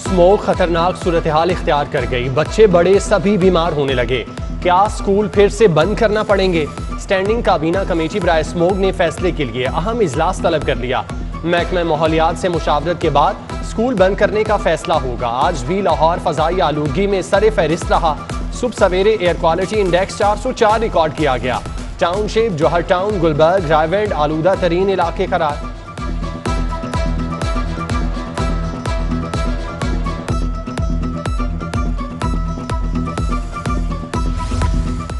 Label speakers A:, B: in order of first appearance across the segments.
A: Smoke खतरनाक सूरत हाल इख्तियार कर गई। बच्चे बड़े सभी बीमार होने लगे। क्या स्कूल फिर से बंद करना पड़ेंगे? स्टैंडिंग काबीना कमेटी बराए स्मोक ने फैसले के लिए अहम इजलास तलब कर लिया। महकमा माहौलियात से मुशावरत के बाद स्कूल बंद करने का फैसला होगा। आज भी लाहौर फजाई आलूदगी में सरे फहरिस्त रहा। सुबह सवेरे एयर क्वालिटी इंडेक्स 404 रिकॉर्ड किया गया। टाउनशिप, जौहर टाउन, गुलबर्ग, रायवेंड आलूदा तरीन इलाके करार।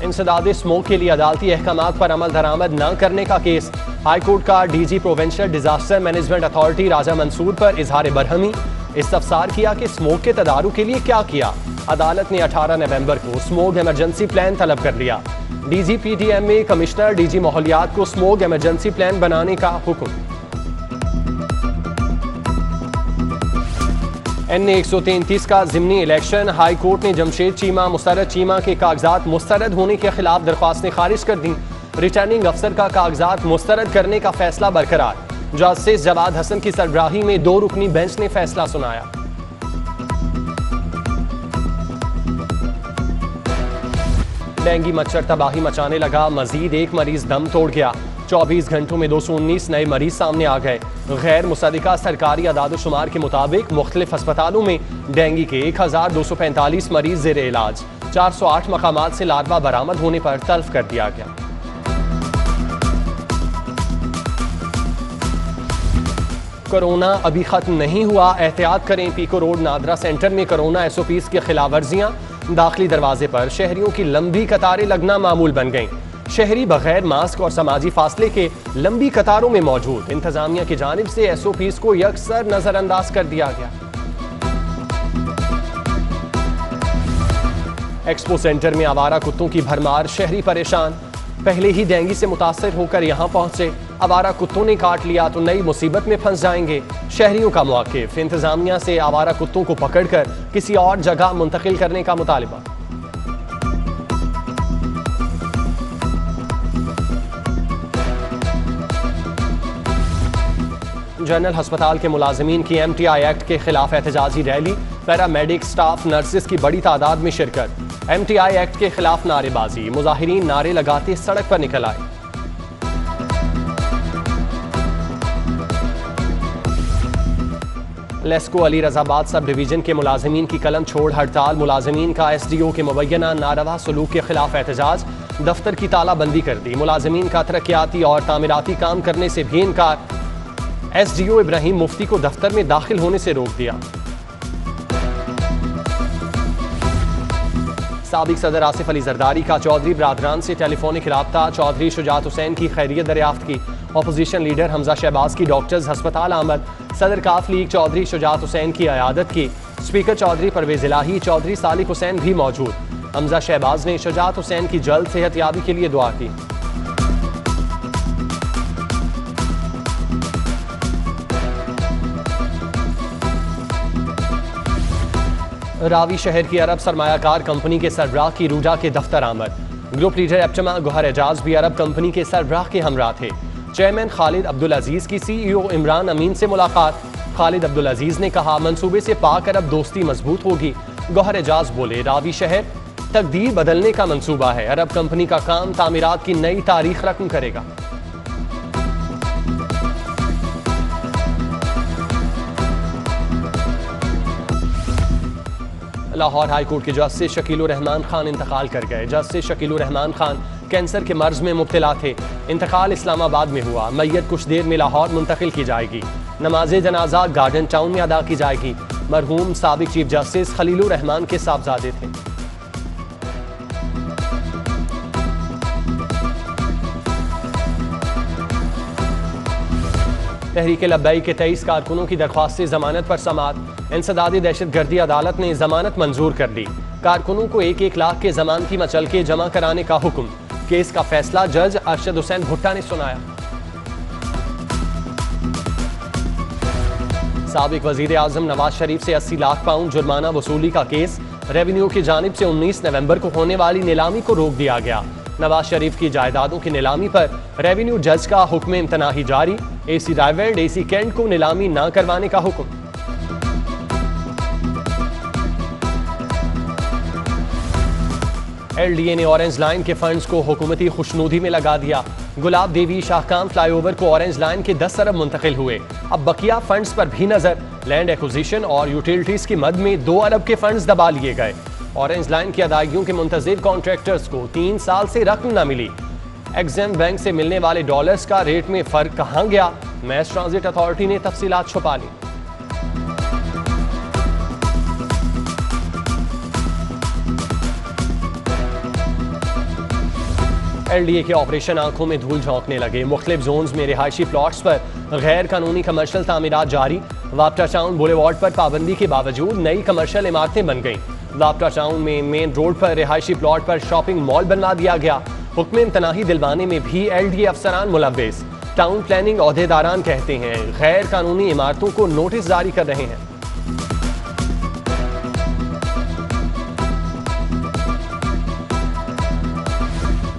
A: इंसदाद स्मोक के लिए अदालती अहकामात पर अमल दरामद न करने का केस। हाई कोर्ट का DG provincial disaster management authority Raja Mansoor पर इजहार बरहमी। इस्तफसार किया कि स्मोक के तदारुक के लिए क्या किया। अदालत ने 18 नवंबर को स्मोक इमरजेंसी प्लान तलब कर लिया। डीजी पीटीएम में कमिश्नर डीजी माहौलियात को स्मोक इमरजेंसी प्लान बनाने का हुक्म। NA 133 का ज़िमनी इलेक्शन। हाई कोर्ट ने जमशेद चीमा, मुस्तरद चीमा के कागजात मुस्तरद होने के खिलाफ दरख्वास्तें खारिज कर दी। रिटर्निंग अफसर का कागजात मुस्तरद करने का फैसला बरकरार। जस्टिस जवाद हसन की सरबराही में 2 रुकनी बेंच ने फैसला सुनाया। डेंगू मच्छर तबाही मचाने लगा। मजीद एक मरीज दम तोड़ गया। 24 घंटों में 219 नए मरीज सामने आ गए। गैर मुसद्दिका सरकारी अदाद-ओ-शुमार के मुताबिक मुख्तलिफ अस्पतालों में डेंगू के 1245 मरीज ज़ेर इलाज। 408 मकामात से लार्वा बरामद होने पर तल्फ कर दिया गया। कोरोना अभी खत्म नहीं हुआ, एहतियात करें। पीको रोड नादरा सेंटर में कोरोना SOPs की खिलाफ वर्जियां। दाखिली दरवाजे पर शहरियों की लंबी कतारें लगना मामूल बन गईं। शहरी बगैर मास्क और समाजी फासले के लंबी कतारों में मौजूद। इंतजामिया की जानिब से SOPs को यकसर नजरअंदाज कर दिया गया। एक्सपो सेंटर में आवारा कुत्तों की भरमार, शहरी परेशान। पहले ही डेंगू से मुतासर होकर यहां पहुंचे, आवारा कुत्तों ने काट लिया तो नई मुसीबत में फंस जाएंगे। शहरियों का मौक़िफ़। इंतजामिया से आवारा कुत्तों को पकड़कर किसी और जगह मुंतकिल करने का मुतालिबा। जनरल अस्पताल के मुलाजमीन की MTI एक्ट के खिलाफ एहतजाजी रैली। पैरामेडिक स्टाफ, नर्सिस की बड़ी तादाद में शिरकत। MTI एक्ट के खिलाफ नारेबाजी। मुजाहिरीन नारे लगाते सड़क पर निकल आए। लेस्को अली रजाबाद सब डिवीजन के मुलाजमीन की कलम छोड़ हड़ताल। मुलाजमीन का SDO के मुबैना नारवा सलूक के खिलाफ एहतजाज। दफ्तर की तालाबंदी कर दी। मुलाजमीन का तरक्याती और तामीराती काम करने से भी इनकार। SDO इब्राहिम मुफ्ती को दफ्तर में दाखिल होने से रोक दिया। साबिक सदर आसिफ अली जरदारी का चौधरी बरादरान से टेलीफोनिक राब्ता। चौधरी शुजात हुसैन की खैरियत दरियाफ्त की। अपोजिशन लीडर हमजा शहबाज की डॉक्टर्स हस्पताल आमद। सदर काफ लीग चौधरी शुजात हुसैन की अयादत की। स्पीकर चौधरी परवेज इलाही, चौधरी सालिक हुसैन भी मौजूद। हमजा शहबाज ने शुजात हुसैन की जल्द सेहतयाबी के लिए दुआ की। रावी शहर की अरब सरमायाकार कंपनी के सरबराह की रूडा के दफ्तर आमद। ग्रुप लीडर एप्टमा गौहर एजाज भी अरब कंपनी के सरबराह के हमरा थे। चेयरमैन खालिद अब्दुल अजीज की CEO इमरान अमीन से मुलाकात। खालिद अब्दुल अजीज ने कहा मंसूबे से पाक अरब दोस्ती मजबूत होगी। गौहर एजाज बोले रावी शहर तकदीर बदलने का मंसूबा है। अरब कंपनी का काम तामीरात की नई तारीख रकम करेगा। लाहौर हाई कोर्ट के जस्टिस शकीलुर रहमान खान इंतकाल कर गए। जस्टिस शकीलुर रहमान खान कैंसर के मर्ज में मुब्तला थे। इंतकाल इस्लामाबाद में हुआ। मैयत कुछ देर में लाहौर मुंतकिल की जाएगी। नमाज जनाजा गार्डन टाउन में अदा की जाएगी। मरहूम साबिक चीफ जस्टिस खलीलुर रहमान के साहबजादे थे। तहरीक लब्बैक के 23 कारकुनों की दरख्वास्त जमानत पर समाअत। इंसदादी दहशतगर्दी अदालत ने जमानत मंजूर कर ली। कारकुनों को 1-1 लाख के जमानती मचलके जमा कराने का हुक्म। केस का फैसला जज अरशद हुसैन भुट्टा ने सुनाया। साबिक वजीर आजम नवाज शरीफ से 80 लाख पाउंड जुर्माना वसूली का केस। रेवेन्यू की जानिब से 19 नवंबर को होने वाली नीलामी को रोक दिया गया। नवाज शरीफ की जायदादों की नीलामी पर रेवेन्यू जज का हुक्म इम्तनाही जारी। AC रायवेंड AC कैंट को नीलामी न करवाने का हुक्म। LDA ने ऑरेंज लाइन के फंड्स को हुकूमती खुशनुदी में लगा दिया। गुलाब देवी शाहकाम फ्लाईओवर को ऑरेंज लाइन के 10 अरब मुंतकिल हुए। अब बकिया फंड्स पर भी नजर। लैंड एक्विजिशन और यूटिलिटीज की मद में 2 अरब के फंड्स दबा लिए गए। ऑरेंज लाइन की अदायगियों के मुंतजिर कॉन्ट्रैक्टर्स को 3 साल से रकम न मिली। एग्जाम बैंक से मिलने वाले डॉलर्स का रेट में फर्क कहां गया? मैस ट्रांजिट अथॉरिटी ने तफसीलात छुपा ली। LDA के ऑपरेशन आंखों में धूल झोंकने लगे। मुख्तलिफ जोन्स में रिहायशी प्लॉट्स पर गैर कानूनी कमर्शियल तामीरात जारी। वापटा टाउन बुलेवार्ड पर पाबंदी के बावजूद नई कमर्शियल इमारतें बन गईं। वापटा टाउन में मेन रोड पर रिहायशी प्लॉट पर शॉपिंग मॉल बनवा दिया गया। हुक्म इम्तनाही दिलवाने में भी LDA अफसरान मुलव्विस। टाउन प्लानिंग ओहदेदारान कहते हैं गैर कानूनी इमारतों को नोटिस जारी कर रहे हैं।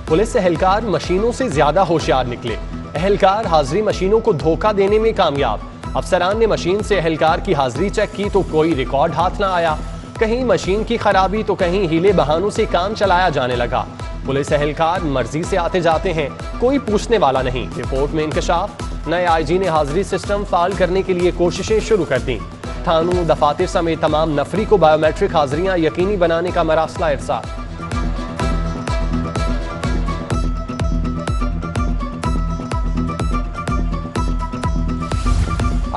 A: पुलिस एहलकार मशीनों से ज्यादा होशियार निकले। एहलकार हाजिरी मशीनों को धोखा देने में कामयाब। अफसरान ने मशीन से एहलकार की हाजिरी चेक की तो कोई रिकॉर्ड हाथ ना आया। कहीं मशीन की खराबी तो कहीं हीले बहानों से काम चलाया जाने लगा। पुलिस एहलकार मर्जी से आते जाते हैं, कोई पूछने वाला नहीं। रिपोर्ट में इंकशाफ। नए IG ने हाजिरी सिस्टम फाल करने के लिए कोशिशें शुरू कर दी। थानों दफातर समेत तमाम नफरी को बायोमेट्रिक हाजिरियां यकीनी बनाने का मरासला इरसाल।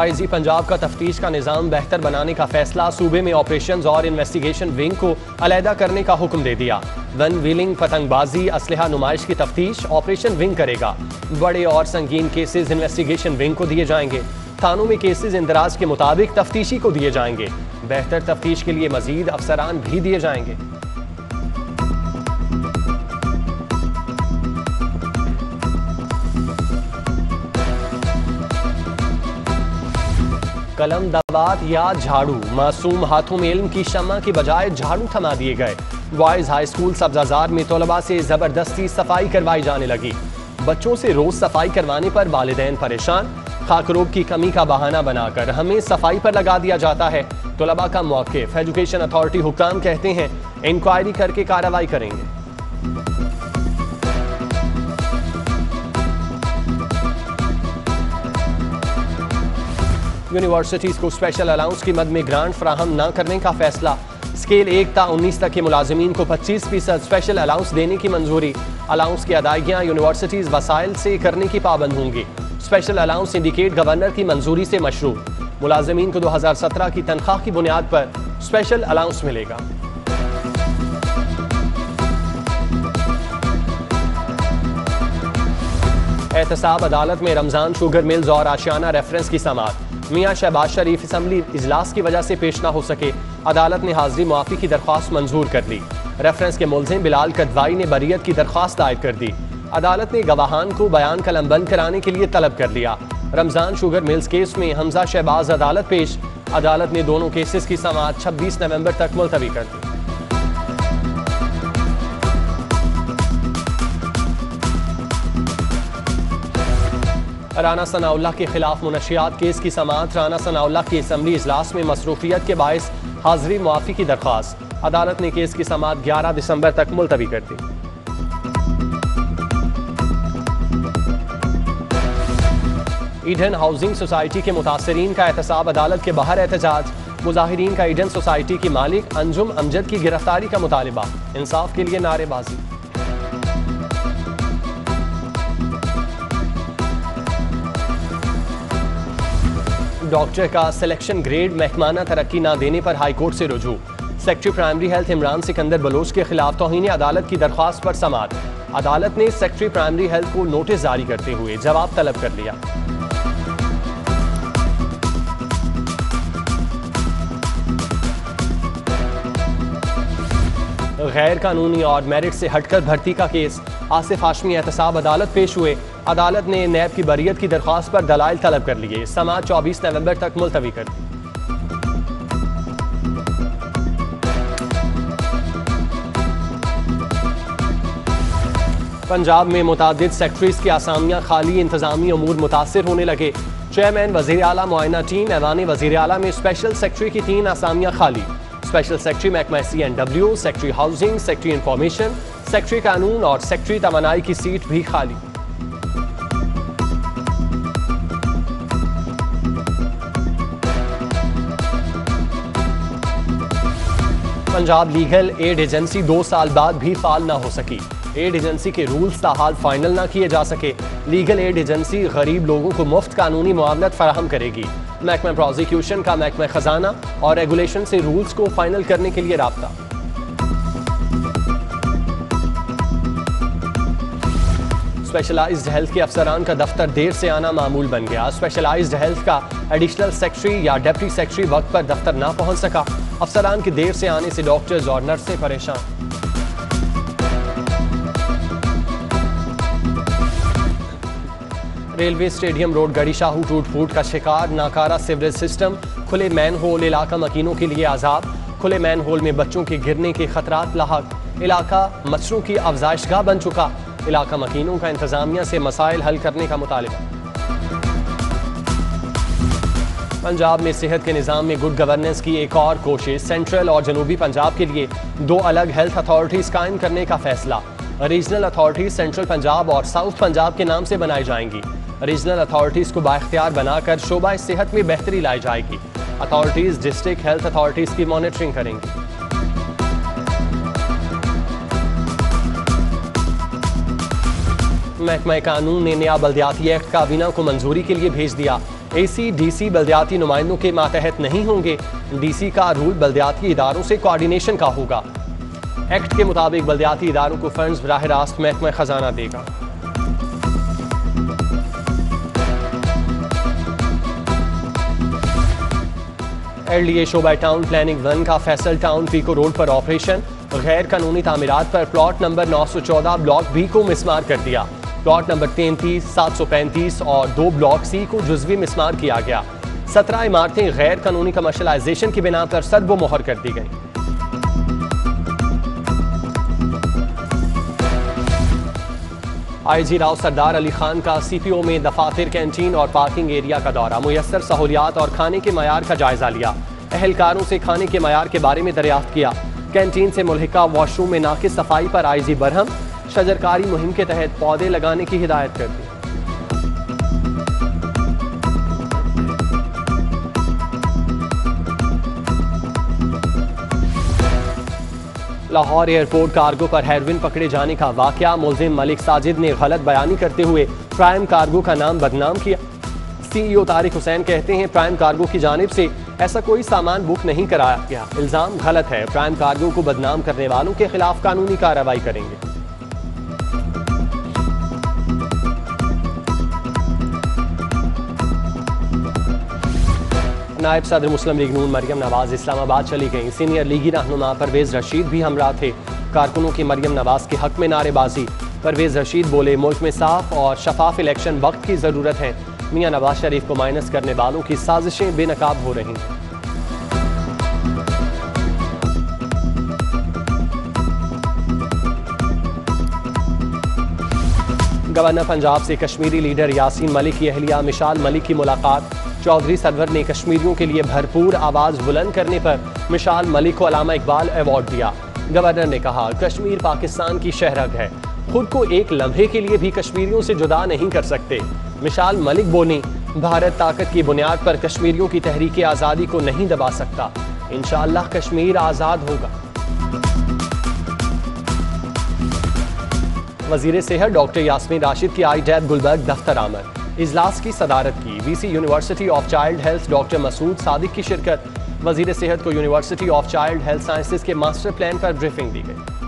A: IG पंजाब का तफ्तीश का निज़ाम बेहतर बनाने का फैसला। सूबे में ऑपरेशंस और इन्वेस्टिगेशन विंग को अलहदा करने का हुक्म दे दिया। वन व्हीलिंग, पतंगबाजी, असलहा नुमाइश की तफ्तीश ऑपरेशन विंग करेगा। बड़े और संगीन केसेस इन्वेस्टिगेशन विंग को दिए जाएंगे। थानों में केसेस इंदराज के मुताबिक तफ्तीशी को दिए जाएंगे। बेहतर तफ्तीश के लिए मजीद अफसरान भी दिए जाएंगे। कलम, दवात या झाड़ू, मासूम हाथों में इल्म की शम्मा की बजाय झाड़ू थमा दिए गए। बॉयज हाई स्कूल सब्जाजार में तलबा से जबरदस्ती सफाई करवाई जाने लगी। बच्चों से रोज सफाई करवाने पर वालिदैन परेशान। खाकरोब की कमी का बहाना बनाकर हमें सफाई पर लगा दिया जाता है। तलबा का मौक़िफ़। एजुकेशन अथॉरिटी हुक्काम कहते हैं इंक्वायरी करके कार्रवाई करेंगे। यूनिवर्सिटीज को स्पेशल अलाउंस की मद में ग्रांट फराहम न करने का फैसला। स्केल 1 ता 19 तक के मुलाजिमीन को 25% स्पेशल अलाउंस देने की मंजूरी। अलाउंस की अदायगियां यूनिवर्सिटीज वसाइल से करने की पाबंद होंगी। स्पेशल अलाउंस इंडिकेट गवर्नर की मंजूरी से मशरू। मुलाजिमीन को 2017 की तनख्वाह की बुनियाद पर स्पेशल अलाउंस मिलेगा। एहतसाब अदालत में रमजान शुगर मिल्स और आशियाना रेफरेंस की समाअत। मियां शहबाज शरीफ असम्बली इजलास की वजह से पेश न हो सके। अदालत ने हाजिरी मुआफी की दरख्वास्त मंजूर कर ली। रेफरेंस के मुलजिम बिलाल कदवाई ने बरियत की दरख्वास्त दायर कर दी। अदालत ने गवाहान को बयान कलमबंद कराने के लिए तलब कर लिया। रमजान शुगर मिल्स केस में हमजा शहबाज अदालत पेश। अदालत ने दोनों केसेस की समाअत 26 नवंबर तक मुलतवी कर दी। राना सनाउल्लाह के खिलाफ मुनशियात केस की समाअत। राना सनाउल्लाह की असम्बली इजलास में मसरूफियत के बायस हाजिरी मुआफी की दरख्वास्त। अदालत ने केस की समाअत 11 दिसंबर तक मुलतवी कर दी। ईडन हाउसिंग सोसाइटी के मुतासरीन का एहतसाब अदालत के बाहर एहतजाज। मुजाहिरीन का ईडन सोसाइटी की मालिक अंजुम अमजद की गिरफ्तारी का मुतालिबा। इंसाफ के लिए नारेबाजी। डॉक्टर का सिलेक्शन ग्रेड महकमाना तरक्की न देने पर हाईकोर्ट से रुजू। Secretary primary health Imran Sikandar Baloch के खिलाफ तौहीन अदालत की दरख्वास्त पर समाअत। अदालत ने सेक्रेटरी प्राइमरी हेल्थ को नोटिस जारी करते हुए जवाब तलब कर लिया। गैर कानूनी और मेरिट से हटकर भर्ती का केस। आसिफ हाशमी एहतसाब अदालत पेश हुए। अदालत ने नैब की बरियत की दरख्वास्त पर दलाइल तलब कर लिए। समाअत 24 नवंबर तक मुलतवी कर दी। पंजाब में मुतादिद सेक्रेटरीज की आसामियां खाली। इंतजामी अमूर मुतासिर होने लगे। चेयरमैन वज़ीर आला मुआयना टीम ऐवान वज़ीर आला में स्पेशल सेक्रेटरी की 3 आसामियां खाली। स्पेशल सेक्रेटरी महकमा CNW, secretary housing, secretary information, secretary कानून और सेक्रेटरी तवानाई की सीट भी खाली। पंजाब लीगल एड एजेंसी 2 साल बाद भी फाल ना हो सकी। एड एजेंसी के रूल्स ताहाल फाइनल ना किए जा सके। लीगल एड एजेंसी गरीब लोगों को मुफ्त कानूनी मुआवनत फराहम करेगी। महकमा प्रोसिक्यूशन का महकमा खजाना और रेगुलेशन से रूल्स को फाइनल करने के लिए राब्ता। स्पेशलाइज्ड हेल्थ के अफसरान का दफ्तर देर से आना मामूल बन गया। स्पेशलाइज्ड हेल्थ का एडिशनल सेक्रेटरी या डिप्टी सेक्रेटरी वक्त पर दफ्तर ना पहुंच सका। अफसरान के देर से आने से डॉक्टर्स और नर्सें परेशान। रेलवे स्टेडियम रोड गड़ी शाहू टूट फूट का शिकार। नाकारा सीवरेज सिस्टम, खुले मैन होल इलाका मकीनों के लिए आजाद। खुले मैन होल में बच्चों के गिरने के खतरात लाहक। इलाका मच्छरों की अफजाइशगाह बन चुका। इलाका मकीनों का इंतजामिया से मसाइल हल करने का मुतालिबा। पंजाब में सेहत के निज़ाम में गुड गवर्नेंस की एक और कोशिश। सेंट्रल और जनूबी पंजाब के लिए 2 अलग हेल्थ अथॉरिटीज़ कायम करने का फैसला। रीजनल अथॉरिटीज़ सेंट्रल पंजाब और साउथ पंजाब के नाम से बनाई जाएंगी। रीजनल अथॉरिटीज़ को बाइख्तियार बनाकर शोबा सेहत में बेहतरी लाई जाएगी। अथॉरिटीज़ डिस्ट्रिक्ट हेल्थ अथॉरिटीज़ की मॉनिटरिंग करेंगी। महकमा कानून ने नया बल्दियाती एक्ट काबीना को मंजूरी के लिए भेज दिया। AC/DC बल्दियाती नुमाइंदों के मातहत नहीं होंगे। DC का रूल बल्दियाती इदारों से कोऑर्डिनेशन का होगा। एक्ट के मुताबिक बल्दियाती इदारों को फंड्स बराह रास्त महकमा खजाना देगा। एडलिए शोबा टाउन प्लानिंग 1 का फैसल टाउन पीको रोड पर ऑपरेशन। गैर कानूनी तामीरात पर प्लॉट नंबर 914 ब्लॉक बी को मिसमार कर दिया। प्लॉट नंबर 33, 735 और 2 ब्लॉक सी को जुज़वी मिसमार किया गया। 17 इमारतें गैर कानूनी कमर्शलाइजेशन की बिना पर सदबो मोहर कर दी गई। IG राव सरदार अली खान का CPO में दफातर, कैंटीन और पार्किंग एरिया का दौरा। मुयस्सर सहूलियात और खाने के मयार का जायजा लिया। अहलकारों से खाने के मयार के बारे में दरियाफ्त किया। कैंटीन से मुल्हिका वॉशरूम में नाकिस सफाई पर IG बरहम। शजरकारी मुहिम के तहत पौधे लगाने की हिदायत कर दी। लाहौर एयरपोर्ट कार्गो पर हेरोइन पकड़े जाने का वाकया। मुलजिम मलिक साजिद ने गलत बयानी करते हुए प्राइम कार्गो का नाम बदनाम किया। CEO तारिक हुसैन कहते हैं प्राइम कार्गो की जानिब से ऐसा कोई सामान बुक नहीं कराया गया। इल्जाम गलत है। प्राइम कार्गो को बदनाम करने वालों के खिलाफ कानूनी कार्रवाई करेंगे। नायब सदर मुस्लिम लीग नून मरियम नवाज इस्लामाबाद चली गईं। सीनियर लीगी रहनुमा परवेज रशीद भी हमरा थे। कारकुनों की मरियम नवाज के हक में नारेबाजी। परवेज रशीद बोले मुल्क में साफ और शफाफ इलेक्शन वक्त की ज़रूरत है। मियां नवाज शरीफ को माइनस करने वालों की साजिशें बेनकाब हो रही हैं। गवर्नर पंजाब से कश्मीरी लीडर यासीन मलिक की अहलिया मिशाल मलिक की मुलाकात। चौधरी सरवर ने कश्मीरियों के लिए भरपूर आवाज़ बुलंद करने पर मिशाल मलिक को अल्लामा इकबाल अवार्ड दिया। गवर्नर ने कहा कश्मीर पाकिस्तान की शहरग है, खुद को एक लम्हे के लिए भी कश्मीरियों से जुदा नहीं कर सकते। मिशाल मलिक बोली भारत ताकत की बुनियाद पर कश्मीरियों की तहरीक आज़ादी को नहीं दबा सकता। इंशाअल्लाह कश्मीर आज़ाद होगा। वज़ीर सेहत डॉक्टर यास्मीन राशिद की IDAB गुलबर्ग दफ्तर आमद। इजलास की सदारत की। VC university of child health doctor Masood Sadiq की शिरकत। वज़ीर सेहत को university of child health sciences के मास्टर प्लान पर ब्रीफिंग दी गई।